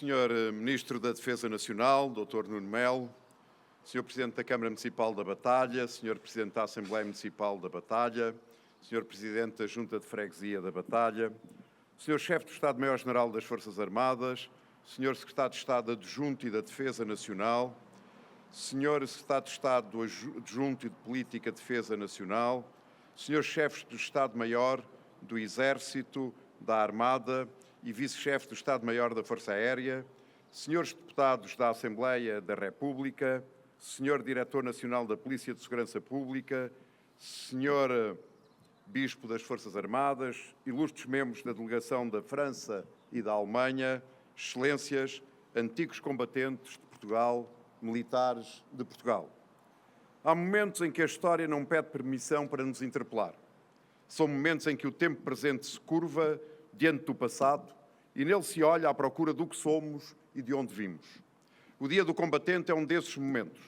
Senhor Ministro da Defesa Nacional, Dr. Nuno Melo, Senhor Presidente da Câmara Municipal da Batalha, Senhor Presidente da Assembleia Municipal da Batalha, Senhor Presidente da Junta de Freguesia da Batalha, Senhor Chefe do Estado-Maior-General das Forças Armadas, Senhor Secretário de Estado Adjunto e da Defesa Nacional, Senhor Secretário de Estado Adjunto e de Política de Defesa Nacional, Senhores Chefes do Estado-Maior do Exército, da Armada e Vice-Chefe do Estado-Maior da Força Aérea, Senhores Deputados da Assembleia da República, Senhor Diretor Nacional da Polícia de Segurança Pública, Senhor Bispo das Forças Armadas, ilustres membros da delegação da França e da Alemanha, Excelências, antigos combatentes de Portugal, militares de Portugal. Há momentos em que a história não pede permissão para nos interpelar. São momentos em que o tempo presente se curva diante do passado e nele se olha à procura do que somos e de onde vimos. O Dia do Combatente é um desses momentos.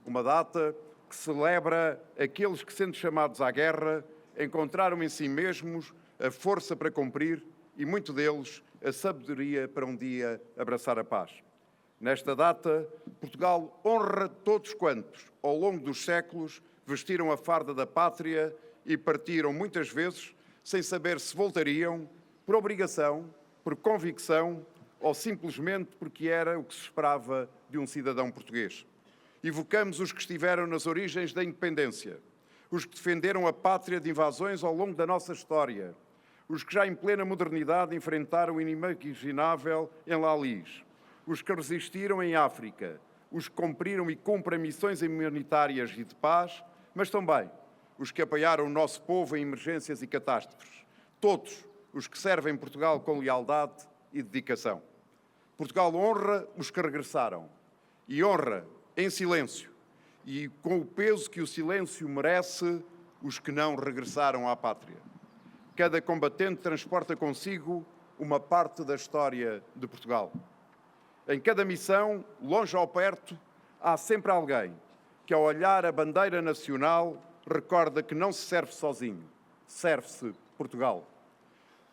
Uma data que celebra aqueles que, sendo chamados à guerra, encontraram em si mesmos a força para cumprir e, muito deles, a sabedoria para um dia abraçar a paz. Nesta data, Portugal honra todos quantos, ao longo dos séculos, vestiram a farda da pátria e partiram, muitas vezes, sem saber se voltariam, por obrigação, por convicção ou simplesmente porque era o que se esperava de um cidadão português. Evocamos os que estiveram nas origens da independência, os que defenderam a pátria de invasões ao longo da nossa história, os que já em plena modernidade enfrentaram o inimaginável em Lalis, os que resistiram em África, os que cumpriram e cumprem missões humanitárias e de paz, mas também os que apoiaram o nosso povo em emergências e catástrofes. Todos os que servem Portugal com lealdade e dedicação. Portugal honra os que regressaram e honra em silêncio e com o peso que o silêncio merece os que não regressaram à pátria. Cada combatente transporta consigo uma parte da história de Portugal. Em cada missão, longe ou perto, há sempre alguém que, ao olhar a bandeira nacional, recorda que não se serve sozinho, serve-se Portugal.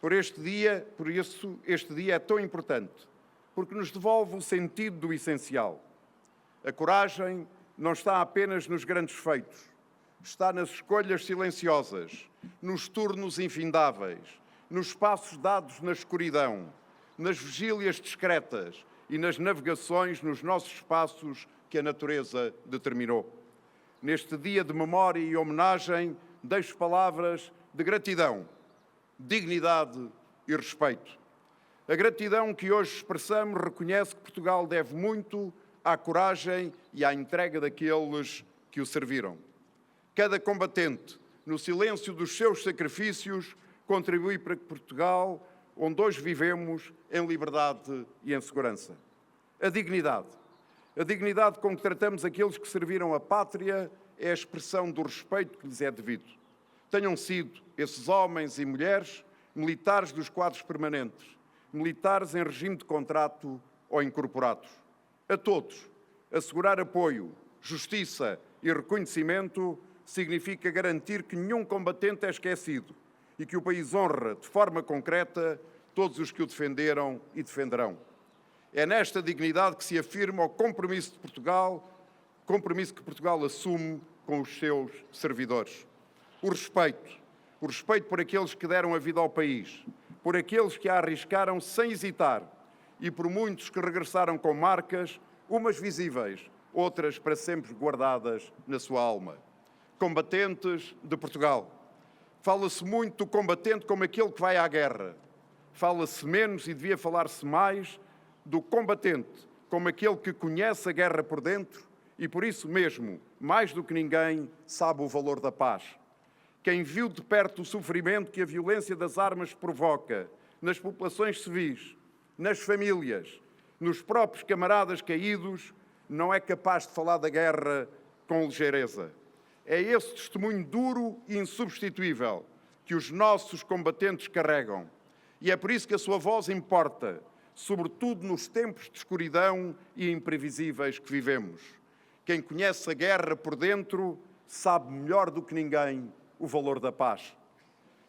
Por isso, este dia é tão importante, porque nos devolve o sentido do essencial. A coragem não está apenas nos grandes feitos, está nas escolhas silenciosas, nos turnos infindáveis, nos passos dados na escuridão, nas vigílias discretas e nas navegações nos nossos espaços que a natureza determinou. Neste dia de memória e homenagem, deixo palavras de gratidão, dignidade e respeito. A gratidão que hoje expressamos reconhece que Portugal deve muito à coragem e à entrega daqueles que o serviram. Cada combatente, no silêncio dos seus sacrifícios, contribui para que Portugal, onde hoje vivemos, em liberdade e em segurança. A dignidade com que tratamos aqueles que serviram a pátria é a expressão do respeito que lhes é devido. Tenham sido esses homens e mulheres militares dos quadros permanentes, militares em regime de contrato ou incorporados. A todos, assegurar apoio, justiça e reconhecimento significa garantir que nenhum combatente é esquecido e que o país honra de forma concreta todos os que o defenderam e defenderão. É nesta dignidade que se afirma o compromisso de Portugal, compromisso que Portugal assume com os seus servidores. O respeito por aqueles que deram a vida ao país, por aqueles que a arriscaram sem hesitar e por muitos que regressaram com marcas, umas visíveis, outras para sempre guardadas na sua alma. Combatentes de Portugal. Fala-se muito do combatente como aquele que vai à guerra. Fala-se menos e devia falar-se mais do combatente como aquele que conhece a guerra por dentro e, por isso mesmo, mais do que ninguém, sabe o valor da paz. Quem viu de perto o sofrimento que a violência das armas provoca nas populações civis, nas famílias, nos próprios camaradas caídos, não é capaz de falar da guerra com ligeireza. É esse testemunho duro e insubstituível que os nossos combatentes carregam. E é por isso que a sua voz importa, sobretudo nos tempos de escuridão e imprevisíveis que vivemos. Quem conhece a guerra por dentro sabe melhor do que ninguém o valor da paz.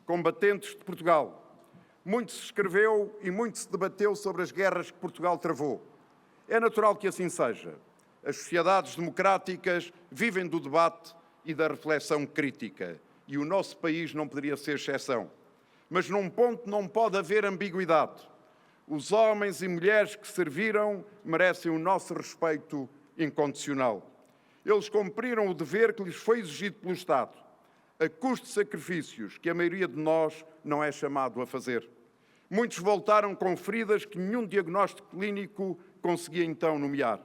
Combatentes de Portugal, Muito se escreveu e muito se debateu sobre as guerras que Portugal travou. É natural que assim seja. As sociedades democráticas vivem do debate e da reflexão crítica, e o nosso país não poderia ser exceção. Mas num ponto não pode haver ambiguidade. Os homens e mulheres que serviram merecem o nosso respeito incondicional. Eles cumpriram o dever que lhes foi exigido pelo Estado, a custo de sacrifícios que a maioria de nós não é chamado a fazer. Muitos voltaram com feridas que nenhum diagnóstico clínico conseguia então nomear.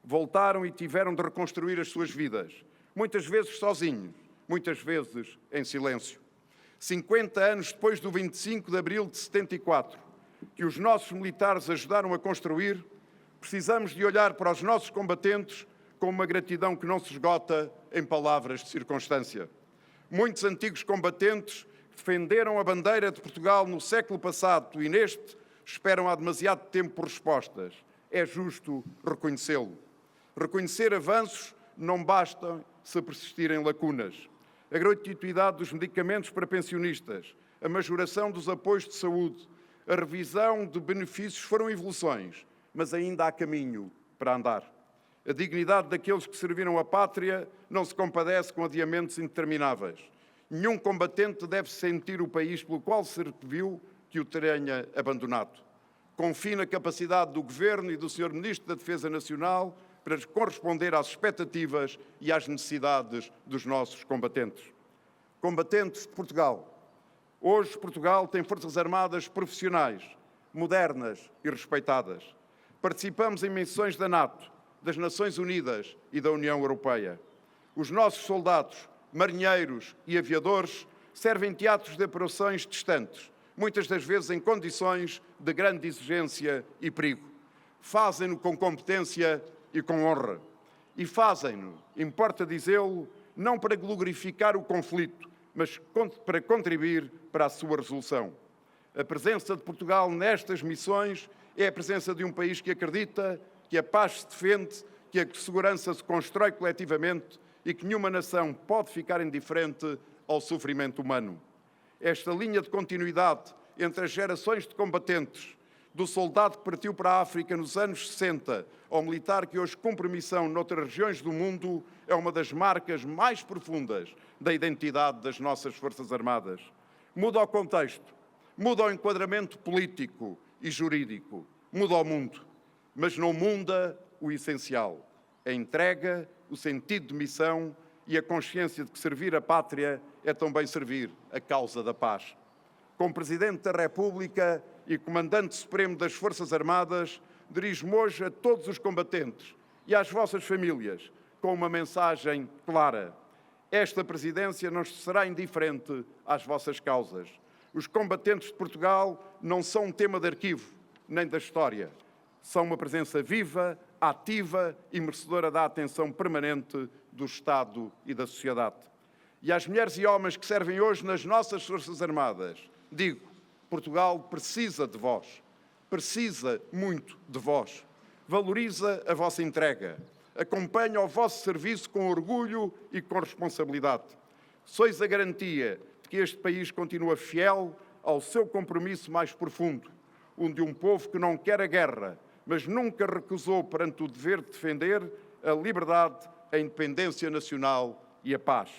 Voltaram e tiveram de reconstruir as suas vidas, muitas vezes sozinhos, muitas vezes em silêncio. 50 anos depois do 25 de abril de 74, que os nossos militares ajudaram a construir, precisamos de olhar para os nossos combatentes com uma gratidão que não se esgota em palavras de circunstância. Muitos antigos combatentes defenderam a bandeira de Portugal no século passado e neste esperam há demasiado tempo por respostas. É justo reconhecê-lo. Reconhecer avanços não basta se persistirem lacunas. A gratuidade dos medicamentos para pensionistas, a majoração dos apoios de saúde, a revisão de benefícios foram evoluções, mas ainda há caminho para andar. A dignidade daqueles que serviram a pátria não se compadece com adiamentos intermináveis. Nenhum combatente deve sentir o país pelo qual serviu que o tenha abandonado. Confio na capacidade do Governo e do Sr. Ministro da Defesa Nacional para corresponder às expectativas e às necessidades dos nossos combatentes. Combatentes de Portugal. Hoje, Portugal tem forças armadas profissionais, modernas e respeitadas. Participamos em missões da NATO, das Nações Unidas e da União Europeia. Os nossos soldados, marinheiros e aviadores servem em teatros de operações distantes, muitas das vezes em condições de grande exigência e perigo. Fazem-no com competência e com honra. E fazem-no, importa dizê-lo, não para glorificar o conflito, mas para contribuir para a sua resolução. A presença de Portugal nestas missões é a presença de um país que acredita que a paz se defende, que a segurança se constrói coletivamente e que nenhuma nação pode ficar indiferente ao sofrimento humano. Esta linha de continuidade entre as gerações de combatentes, do soldado que partiu para a África nos anos 60 ao militar que hoje cumpre missão noutras regiões do mundo, é uma das marcas mais profundas da identidade das nossas Forças Armadas. Muda o contexto, muda o enquadramento político e jurídico, muda o mundo, mas não muda o essencial, a entrega, o sentido de missão e a consciência de que servir a pátria é também servir a causa da paz. Como Presidente da República e Comandante Supremo das Forças Armadas, dirijo-me hoje a todos os combatentes e às vossas famílias com uma mensagem clara. Esta presidência não será indiferente às vossas causas. Os combatentes de Portugal não são um tema de arquivo, nem da história. São uma presença viva, ativa e merecedora da atenção permanente do Estado e da sociedade. E às mulheres e homens que servem hoje nas nossas Forças Armadas, digo, Portugal precisa de vós, precisa muito de vós. Valoriza a vossa entrega, acompanha o vosso serviço com orgulho e com responsabilidade. Sois a garantia de que este país continua fiel ao seu compromisso mais profundo, o de um povo que não quer a guerra, mas nunca recusou perante o dever de defender a liberdade, a independência nacional e a paz.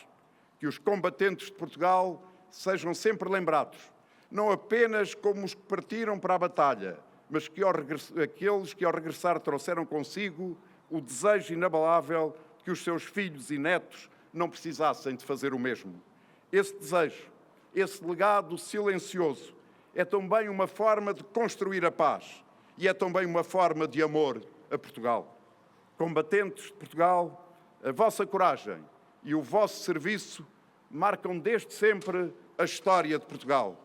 Que os combatentes de Portugal sejam sempre lembrados, não apenas como os que partiram para a batalha, mas que aqueles que ao regressar trouxeram consigo o desejo inabalável que os seus filhos e netos não precisassem de fazer o mesmo. Esse desejo, esse legado silencioso, é também uma forma de construir a paz e é também uma forma de amor a Portugal. Combatentes de Portugal, a vossa coragem e o vosso serviço marcam desde sempre a história de Portugal.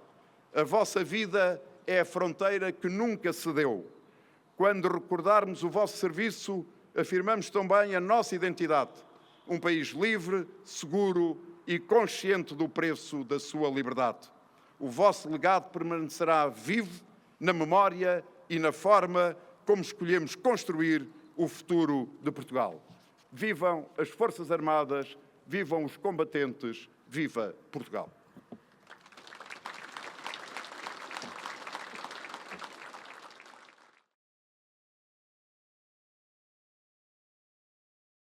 A vossa vida é a fronteira que nunca cedeu. Quando recordarmos o vosso serviço, afirmamos também a nossa identidade. Um país livre, seguro e consciente do preço da sua liberdade. O vosso legado permanecerá vivo na memória e na forma como escolhemos construir o futuro de Portugal. Vivam as Forças Armadas, vivam os combatentes, viva Portugal.